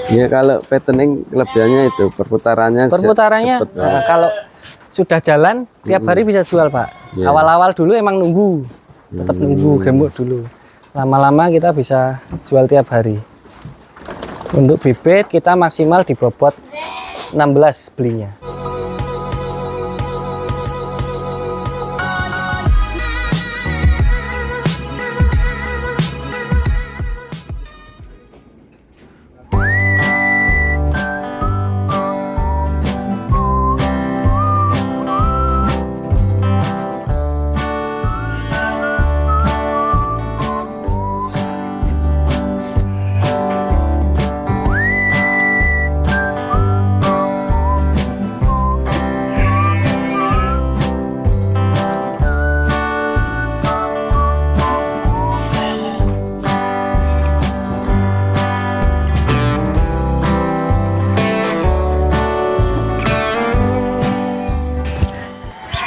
Ya kalau fattening kelebihannya itu perputarannya cepet, kalau sudah jalan tiap hari bisa jual Pak. Awal-awal dulu emang nunggu, tetap nunggu gemuk dulu. Lama-lama kita bisa jual tiap hari. Untuk bibit kita maksimal di bobot 16 belinya.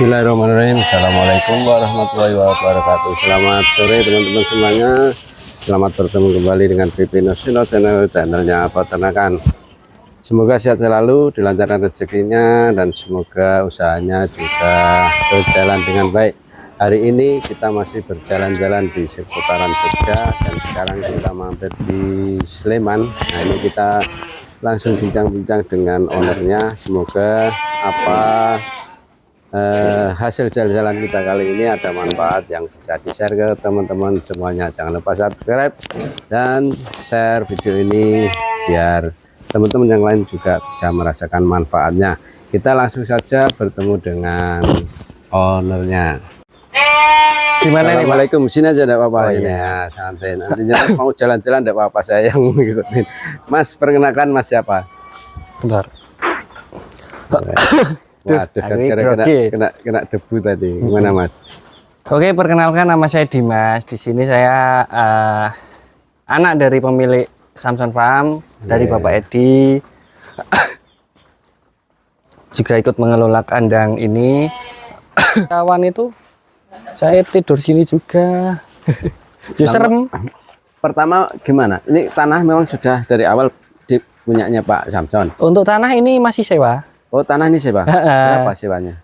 Bismillahirrahmanirrahim. Assalamualaikum warahmatullahi wabarakatuh. Selamat sore teman-teman semuanya. Selamat bertemu kembali dengan BP Nasional channelnya peternakan. Semoga sehat selalu, dilancarkan rezekinya, dan semoga usahanya juga berjalan dengan baik. Hari ini kita masih berjalan-jalan di seputaran Jogja, dan sekarang kita mampir di Sleman. Nah, ini kita langsung bincang-bincang dengan ownernya. Semoga hasil jalan-jalan kita kali ini ada manfaat yang bisa di-share ke teman-teman semuanya. Jangan lupa subscribe dan share video ini biar teman-teman yang lain juga bisa merasakan manfaatnya. Kita langsung saja bertemu dengan ownernya. Gimana nih, Assalamualaikum. Sini aja enggak apa-apa. Oh, iya. Ya, santai. Nantinya mau jalan-jalan enggak apa-apa, saya yang ngikutin. Mas, perkenalkan Mas siapa? Bentar. Waduh, kena debu tadi. Gimana Mas? Oke, perkenalkan nama saya Dimas. Di sini saya anak dari pemilik Samson Farm, dari Bapak Edi. Juga ikut mengelola kandang ini. Kawan itu saya tidur sini juga. Ya serem. Pertama gimana? Ini tanah memang sudah dari awal punyanya Pak Samson. Untuk tanah ini masih sewa. Oh, tanah ini sewa? Berapa sewanya?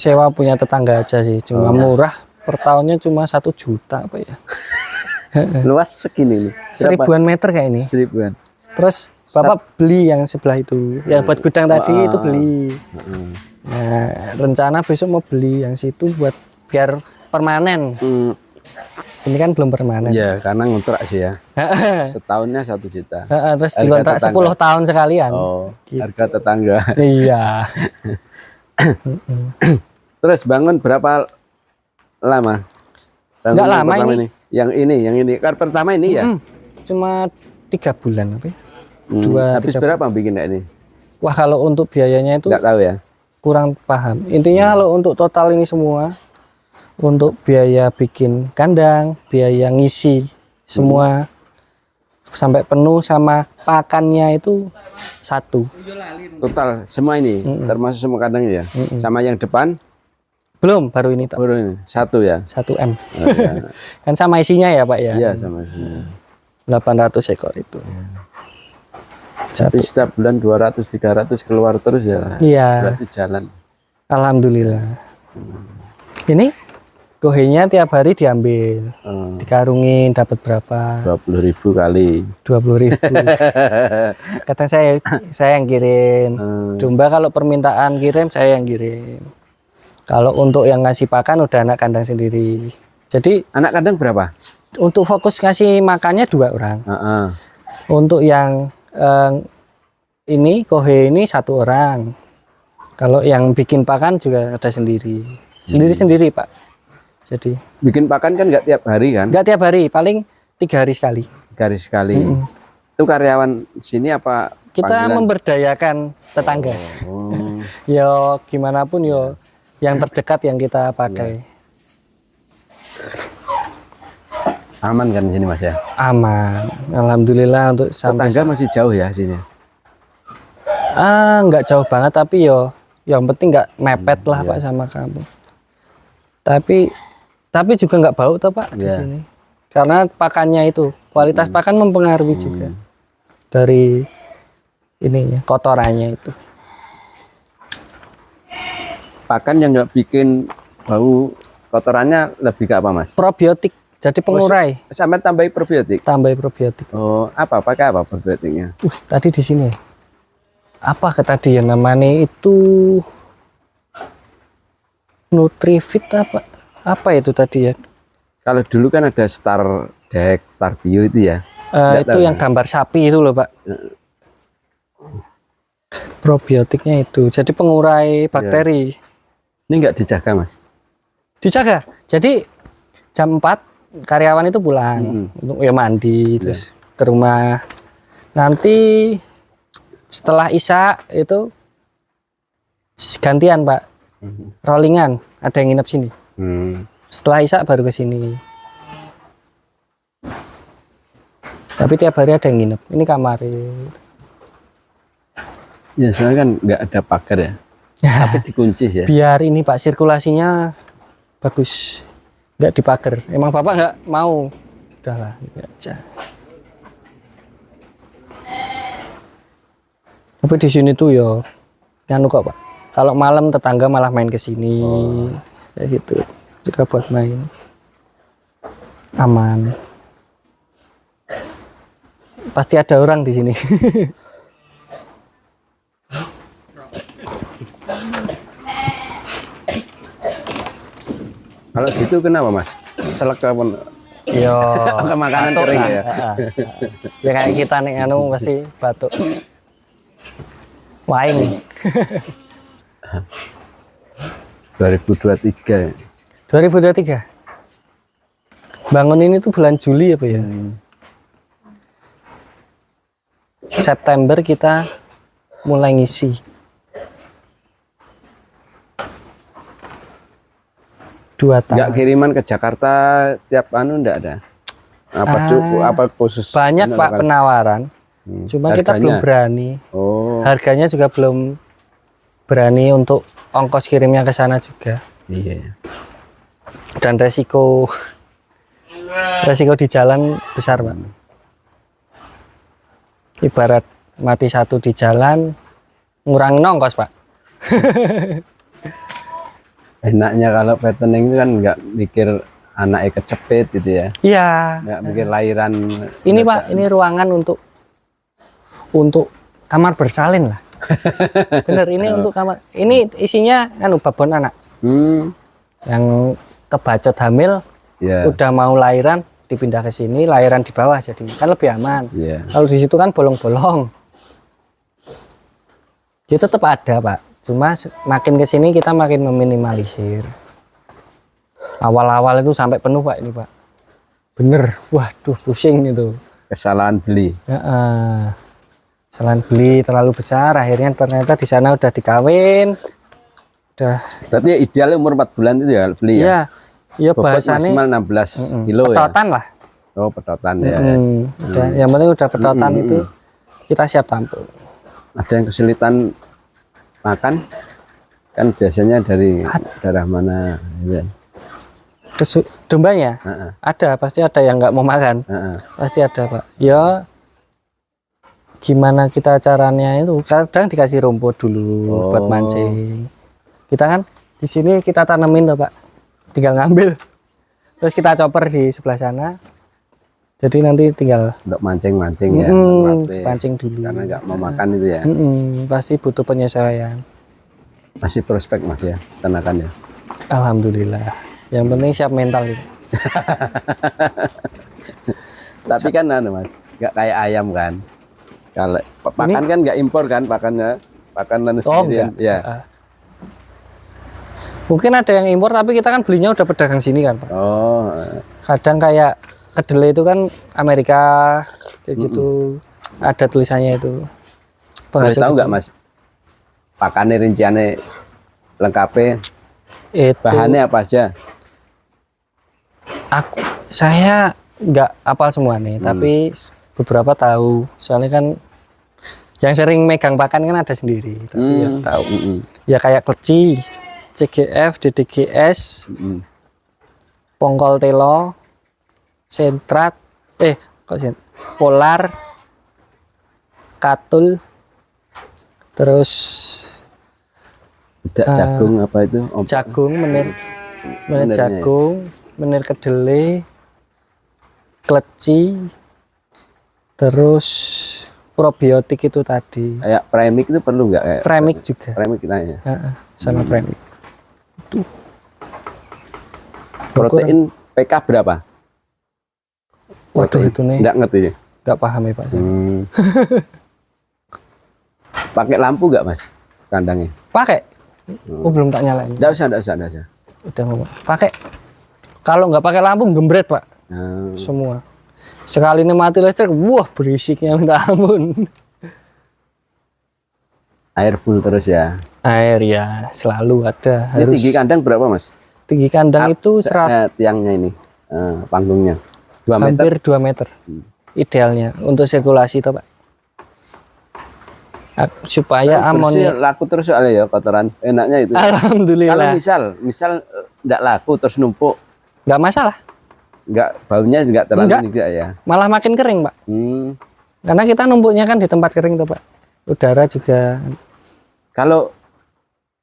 Sewa punya tetangga aja sih, cuma murah, per tahunnya cuma 1 juta apa ya. Luas segini nih? 1000-an meter kayak ini. 1000-an. Terus Bapak beli yang sebelah itu, yang buat gudang tadi itu beli. Nah, rencana besok mau beli yang situ buat biar permanen. Ini kan belum permanen. Ya, karena ngontrak sih ya. Setahunnya 1 juta. Terus dikontrak 10 tahun sekalian. Oh, gitu. Harga tetangga. Iya. Terus bangun berapa lama? Enggak lama ini. Yang ini. Kan pertama ini ya? Cuma 3 bulan apa ya? Habis berapa bikin ini? Wah, kalau untuk biayanya itu enggak tahu ya. Kurang paham. Intinya kalau untuk total ini semua, untuk biaya bikin kandang, biaya ngisi semua sampai penuh sama pakannya itu 1. Total semua ini termasuk semua kandangnya ya. Sama yang depan? Belum, baru ini. Baru ini 1 ya. 1M. Kan sama isinya ya Pak ya. Iya, sama isinya. 800 ekor itu. Tapi setiap bulan 200-300 keluar terus ya. Iya. Berarti jalan. Alhamdulillah. Ini kohenya tiap hari diambil, dikarungin, dapat berapa? 20.000 kali. 20.000. Kadang saya yang kirim. Domba kalau permintaan kirim, saya yang kirim. Kalau untuk yang ngasih pakan udah anak kandang sendiri. Jadi anak kandang berapa? Untuk fokus ngasih makannya 2 orang. Untuk yang ini kohe ini 1 orang. Kalau yang bikin pakan juga ada sendiri. Sendiri-sendiri Pak. Jadi bikin pakan kan nggak tiap hari kan? Nggak tiap hari, paling 3 hari sekali. 3 hari sekali. Itu karyawan sini apa? Kita panggilan? Memberdayakan tetangga. Yo gimana pun yo yang terdekat yang kita pakai. Aman kan sini Mas ya? Aman, alhamdulillah. Untuk tetangga masih jauh ya sini? Nggak jauh banget, tapi yo yang penting nggak mepet lah Pak sama kamu. Tapi juga nggak bau toh Pak di sini. Karena pakannya itu, kualitas pakan mempengaruhi juga. dari ininya, kotorannya itu. Pakan yang nggak bikin bau kotorannya lebih ke apa, Mas? Probiotik, jadi pengurai. Sampai tambahi probiotik. Tambah probiotik. Oh, pakai apa probiotiknya? Tadi di sini. Apa tadi ya namanya itu? Nutrifit apa? Apa itu tadi ya? Kalau dulu kan ada Star Deck, Star Bio itu ya. Itu yang gambar sapi itu loh, Pak. Probiotiknya itu. Jadi pengurai bakteri. Ini nggak dijaga, Mas? Dijaga. Jadi jam 4 karyawan itu pulang untuk ya mandi terus ke rumah. Nanti setelah Isya itu gantian, Pak. Rollingan, ada yang nginep sini. Setelah Isya baru ke sini. Tapi tiap hari ada yang nginep. Ini kamar. Ya, soalnya kan nggak ada pagar ya. Tapi dikunci ya. Biar ini Pak sirkulasinya bagus. Nggak dipagar. Emang Bapak nggak mau. Udahlah, ini aja. Tapi di sini tuh ya nganu kok, Pak. Kalau malam tetangga malah main ke sini. Kayak gitu. Juga buat main. Aman. Pasti ada orang di sini. Kalau gitu kenapa, Mas? Selek apa? Yo, Apa makanan batuk kering lah. ya? Ya kayak kita nih anu pasti batuk. Waing. 2023. 2023. Bangun ini tuh bulan Juli apa ya? September kita mulai ngisi. 2 tahun. Nggak kiriman ke Jakarta tiap anu nggak ada? Apa khusus? Banyak Pak penawaran. Cuma kita belum berani. Oh. Harganya juga belum berani untuk ongkos kirimnya ke sana juga. Iya. Dan resiko di jalan besar, Pak. Ibarat mati satu di jalan, ngurangin ongkos, Pak. Enaknya kalau fattening itu kan nggak mikir anaknya kecepit gitu ya. Iya. Nggak mikir lahiran. Ini Pak, ini ruangan untuk kamar bersalin lah. Bener, ini untuk kamar. Ini isinya anu babon anak. Yang kebacot hamil, udah mau lahiran dipindah ke sini, lahiran di bawah jadi kan lebih aman. Kalau di situ kan bolong-bolong. Dia tetap ada, Pak. Cuma makin ke sini kita makin meminimalisir. Awal-awal itu sampai penuh, Pak, ini, Pak. Bener, waduh pusing itu. Kesalahan beli. Kesalahan beli terlalu besar, akhirnya ternyata di sana udah dikawin. Udah. Berarti ya idealnya umur 4 bulan itu ya beli ya? Iya, bahasannya maksimal 16 kilo ya? Petotan lah. Oh, petotan ya. Udah, yang penting udah petotan itu kita siap tampung. Ada yang kesulitan makan? Kan biasanya dari daerah mana? Ya. Dombanya? Ada, pasti ada yang nggak mau makan. Pasti ada, Pak. Ya, gimana kita caranya itu? Kadang dikasih rumput dulu buat mancing. Kita kan di sini kita tanemin tuh, Pak. Tinggal ngambil. Terus kita chopper di sebelah sana. Jadi nanti tinggal untuk mancing-mancing ya. Pancing dulu. Karena nggak mau makan itu ya. Pasti butuh penyesuaian. Masih prospek, Mas ya, ternakan ya. Alhamdulillah. Yang penting siap mental itu. Tapi kan Mas, nggak kayak ayam kan. Kalau pakan kan nggak impor kan pakannya, pakan sendirian. Ya. Mungkin ada yang impor tapi kita kan belinya udah pedagang sini kan, Pak. Kadang kayak kedelai itu kan Amerika kayak gitu. Ada tulisannya itu. Boleh tahu nggak, Mas? Pakannya rinciannya lengkapnya. Bahannya apa aja? Saya nggak hafal semua nih, tapi beberapa tahu. Soalnya kan yang sering megang pakan kan ada sendiri, tapi ya tahu. Ya kayak kleci, CGF, DDGS, Pongkol Telo, Sentrat, Polar, katul, terus Tidak jagung apa itu? jagung, menir Menirnya jagung, menir kedelai, kleci, terus probiotik itu tadi. Kayak premik itu perlu nggak? Kayak Premik juga. premik kita ya. Sama premik. Itu. Protein PK berapa? Waduh itu nih. Nggak ngerti ya? Nggak paham ya Pak. Pakai lampu nggak Mas kandangnya? Pakai. Oh belum tak nyalain. Nggak usah, nggak usah, nggak usah. Udah ngomong. Pakai. Kalau nggak pakai lampu gembret Pak. Semua. Sekali ini mati listrik, wah berisiknya minta ampun. Air full terus ya. Air ya selalu ada. Ini tinggi kandang berapa Mas? Tinggi kandang itu Tiangnya ini, panggungnya 2 meter. hampir 2 meter. Idealnya untuk sirkulasi itu Pak. Supaya amonia Laku terus soalnya ya kotoran. Enaknya itu. Alhamdulillah. Kalau misal enggak laku terus numpuk, Nggak masalah. enggak baunya enggak terlalu Enggak. juga ya. Malah makin kering Pak. Karena kita numpuknya kan di tempat kering tuh Pak. Udara juga. Kalau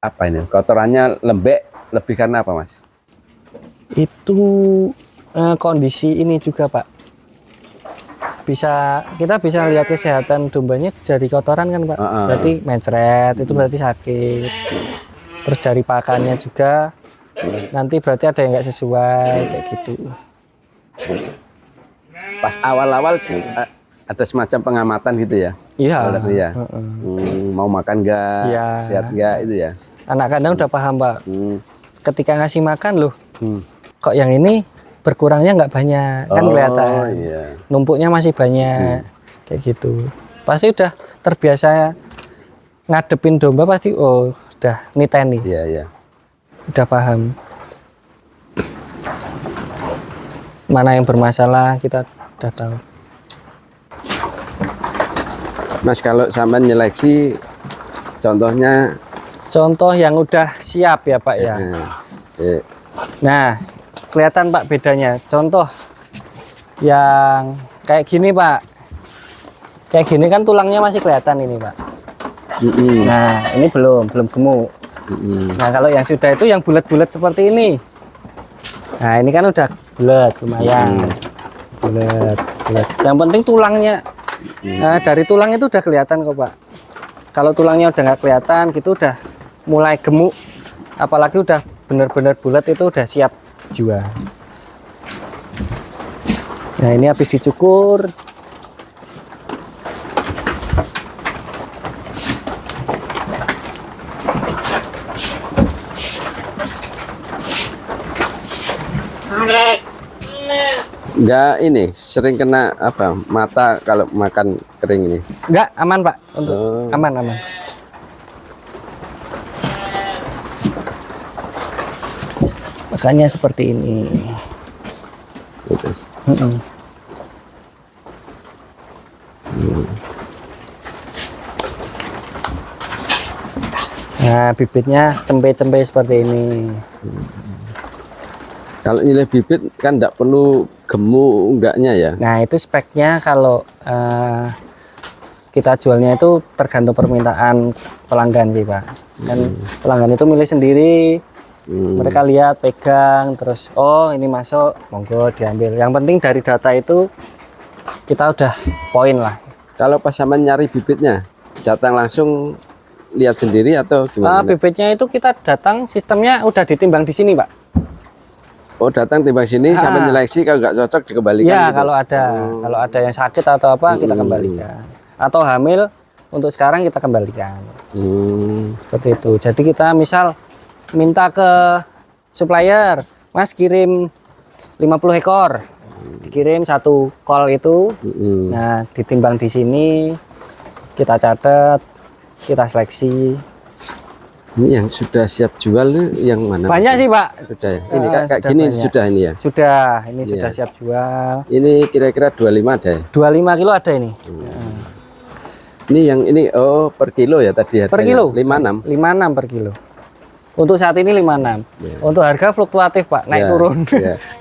apa ini? Kotorannya lembek lebih karena apa Mas? Itu kondisi ini juga Pak. Kita bisa lihat kesehatan dombanya dari kotoran kan Pak. Berarti mencret itu berarti sakit. Terus dari pakannya juga nanti berarti ada yang nggak sesuai kayak gitu. Pas awal-awal ada semacam pengamatan gitu ya. Iya. Berarti ya. Mau makan enggak, Iya. sehat enggak itu ya. Anak kandang udah paham Pak. Ketika ngasih makan loh, kok yang ini berkurangnya nggak banyak kan kelihatan. Iya. Numpuknya masih banyak kayak gitu. Pasti udah terbiasa ngadepin domba pasti udah niteni. Iya, iya. Udah paham mana yang bermasalah kita udah tahu. Mas kalau sampean nyeleksi contohnya Contoh yang udah siap ya Pak ya. Nah, kelihatan Pak bedanya. Contoh yang kayak gini Pak. Kayak gini kan tulangnya masih kelihatan ini Pak. Nah, ini belum gemuk. Nah, kalau yang sudah itu yang bulat-bulat seperti ini. Nah, ini kan udah bulat lumayan. Bulat. Yang penting tulangnya. Nah, dari tulang itu udah kelihatan kok Pak. Kalau tulangnya udah nggak kelihatan gitu udah mulai gemuk, apalagi udah benar-benar bulat itu udah siap jual. Nah ini habis dicukur. enggak ini sering kena apa mata kalau makan kering ini? Enggak, aman Pak, untuk aman. Makanya seperti ini. Terus. Nah bibitnya cempe-cempe seperti ini. Kalau nilai bibit kan enggak perlu gemuk enggaknya ya. Nah itu speknya kalau kita jualnya itu tergantung permintaan pelanggan sih Pak. Dan pelanggan itu milih sendiri. Mereka lihat, pegang, terus oh ini masuk, monggo diambil. Yang penting dari data itu kita udah poin lah. Kalau pas sama nyari bibitnya, datang langsung lihat sendiri atau gimana? Bibitnya itu kita datang, sistemnya udah ditimbang di sini Pak. Oh datang timbang sini sama nyeleksi, kalau nggak cocok dikembalikan. Ya gitu? kalau ada yang sakit atau apa kita kembalikan. Atau hamil untuk sekarang kita kembalikan. Seperti itu. Jadi kita misal minta ke supplier, Mas kirim 50 ekor, dikirim 1 kol itu. Nah ditimbang di sini, kita catat, kita seleksi. Ini yang sudah siap jual tuh yang mana? Banyak sih Pak. Sudah ya. Ini kayak sudah gini banyak. sudah ini ya. Sudah, ini sudah siap jual. Ini kira-kira 25 ada ya? 25 kilo ada ini. Ini yang ini per kilo ya tadi harganya? Per kilo? 56. 56 per kilo. Untuk saat ini 56. Untuk harga fluktuatif Pak, naik turun.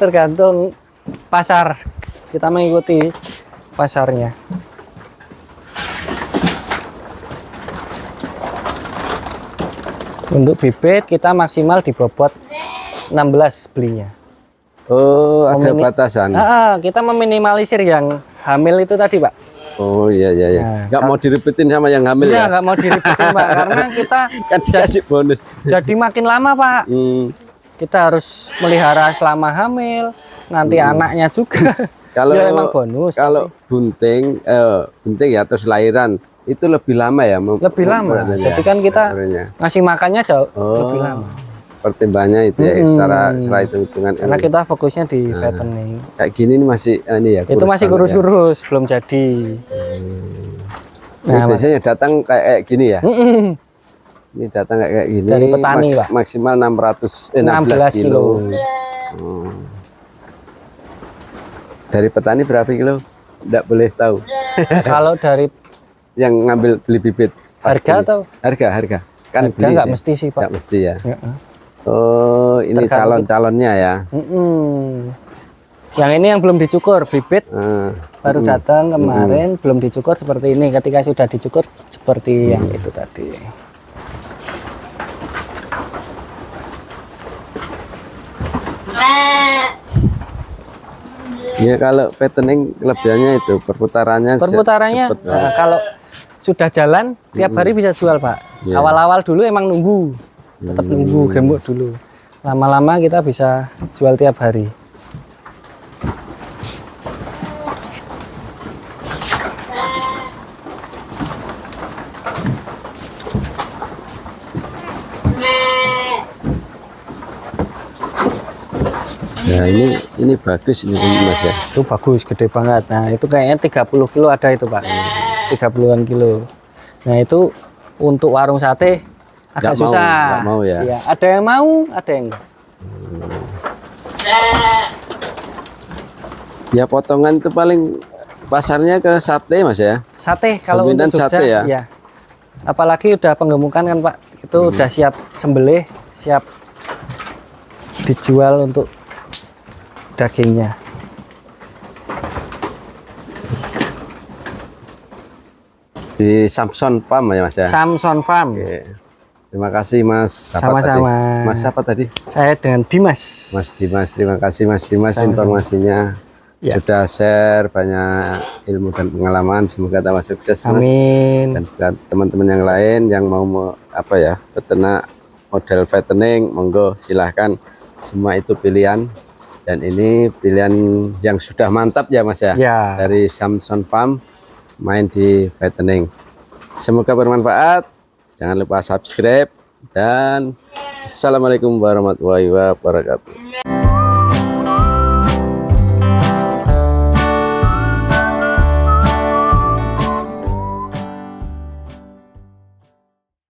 Tergantung pasar. Kita mengikuti pasarnya. Untuk bibit kita maksimal di bobot 16 belinya. Oh, ada batasan. Kita meminimalisir yang hamil itu tadi, Pak. Oh iya iya iya. Nah, Nggak mau diribetin sama yang hamil Iya, ya? nggak mau diribetin, Pak, karena kita Kan dikasih bonus. jadi makin lama, Pak. Kita harus melihara selama hamil, nanti anaknya juga. Kalau Ya, emang bonus. Kalau bunting ya terus lahiran itu lebih lama ya? Lebih lama. Jadi kan kita ngasih makannya jauh lebih lama. Pertimbangannya itu ya secara hitung-hitungan. Karena kita fokusnya di fattening. Kayak gini ini masih ini ya. Itu masih kurus-kurus, belum jadi. Nah, biasanya datang kayak gini ya. Ini datang kayak gini. Dari petani, Pak. Maksimal 16 kilo. Dari petani berapa kilo? Tidak boleh tahu. Kalau dari yang ngambil beli bibit harga atau harga kan harga nggak mesti sih, Pak. Nggak mesti ya. Oh, ini calon-calonnya ya. Yang ini yang belum dicukur bibit, baru datang kemarin, belum dicukur seperti ini. Ketika sudah dicukur seperti yang itu tadi. Ya kalau fattening kelebihannya itu perputarannya cepet, kalau sudah jalan tiap hari bisa jual, Pak. Awal-awal dulu emang nunggu, tetap nunggu gemuk dulu. Lama-lama kita bisa jual tiap hari. Nah ini bagus ini Mas ya. Itu bagus, gede banget. Nah itu kayaknya 30 kilo ada itu, Pak. 30-an kilo. Nah itu untuk warung sate agak susah. Nggak mau ya. Ya, ada yang mau, ada yang enggak. Ya potongan itu paling pasarnya ke sate Mas ya. Sate kalau dominan untuk Jogja sate ya? ya. Apalagi udah penggemukan kan, Pak. Itu udah siap sembelih, siap dijual untuk dagingnya. Di Samson Farm ya Mas ya. Samson Farm. Oke. Terima kasih Mas. Sama-sama. Mas apa tadi? Saya dengan Dimas. Mas Dimas, terima kasih Mas Dimas informasinya. Ya. Sudah share banyak ilmu dan pengalaman. Semoga tambah sukses Mas. Amin. Dan teman-teman yang lain yang mau apa ya, peternak model fattening, monggo silahkan. Semua itu pilihan. Dan ini pilihan yang sudah mantap ya Mas ya. Ya. Dari Samson Farm main di fattening. Semoga bermanfaat. Jangan lupa subscribe dan assalamualaikum warahmatullahi wabarakatuh.